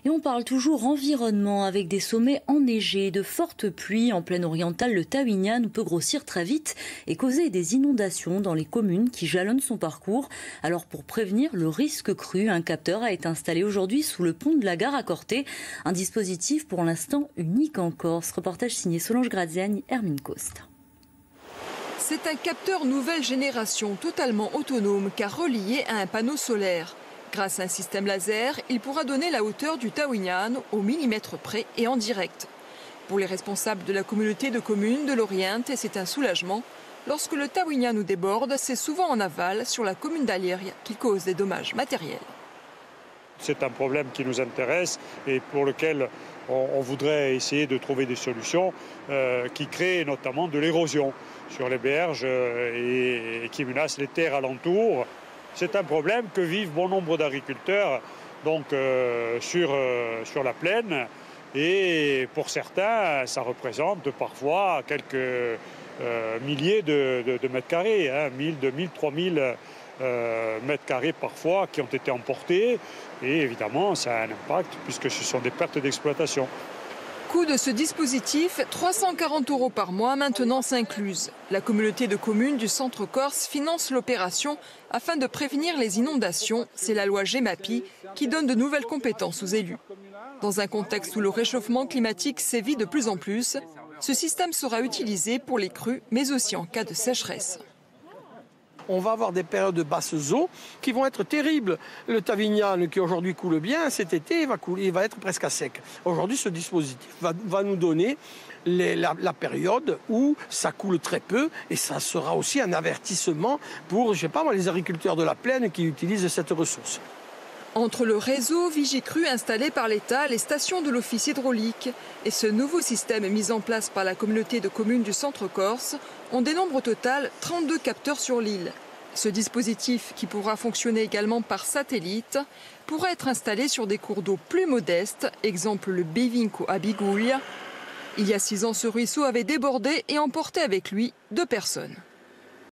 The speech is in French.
Et on parle toujours environnement avec des sommets enneigés, de fortes pluies en plaine orientale. Le Tawinyan peut grossir très vite et causer des inondations dans les communes qui jalonnent son parcours. Alors pour prévenir le risque cru, un capteur a été installé aujourd'hui sous le pont de la gare à Corté. Un dispositif pour l'instant unique en Corse. Reportage signé Solange Graziani, Hermine Costa. C'est un capteur nouvelle génération totalement autonome car relié à un panneau solaire. Grâce à un système laser, il pourra donner la hauteur du Tawinyan au millimètre près et en direct. Pour les responsables de la communauté de communes de l'Orient, c'est un soulagement. Lorsque le Tawinyan nous déborde, c'est souvent en aval sur la commune d'Alieria qui cause des dommages matériels. C'est un problème qui nous intéresse et pour lequel on voudrait essayer de trouver des solutions qui créent notamment de l'érosion sur les berges et qui menacent les terres alentours. C'est un problème que vivent bon nombre d'agriculteurs donc, sur la plaine et pour certains, ça représente parfois quelques milliers de mètres carrés, 1000, 2000, 3000 mètres carrés parfois qui ont été emportés et évidemment ça a un impact puisque ce sont des pertes d'exploitation. Coût de ce dispositif, 340 € par mois, maintenance incluse. La communauté de communes du centre Corse finance l'opération afin de prévenir les inondations. C'est la loi GEMAPI qui donne de nouvelles compétences aux élus. Dans un contexte où le réchauffement climatique sévit de plus en plus, ce système sera utilisé pour les crues, mais aussi en cas de sécheresse. On va avoir des périodes de basses eaux qui vont être terribles. Le Tawinyan qui aujourd'hui coule bien, cet été il va être presque à sec. Aujourd'hui, ce dispositif va nous donner la période où ça coule très peu et ça sera aussi un avertissement pour, les agriculteurs de la plaine qui utilisent cette ressource. Entre le réseau Vigicru installé par l'État, les stations de l'Office hydraulique et ce nouveau système mis en place par la communauté de communes du centre Corse, on dénombre au total 32 capteurs sur l'île. Ce dispositif, qui pourra fonctionner également par satellite, pourra être installé sur des cours d'eau plus modestes, exemple le Bevinco à Biguglia. Il y a 6 ans, ce ruisseau avait débordé et emporté avec lui 2 personnes.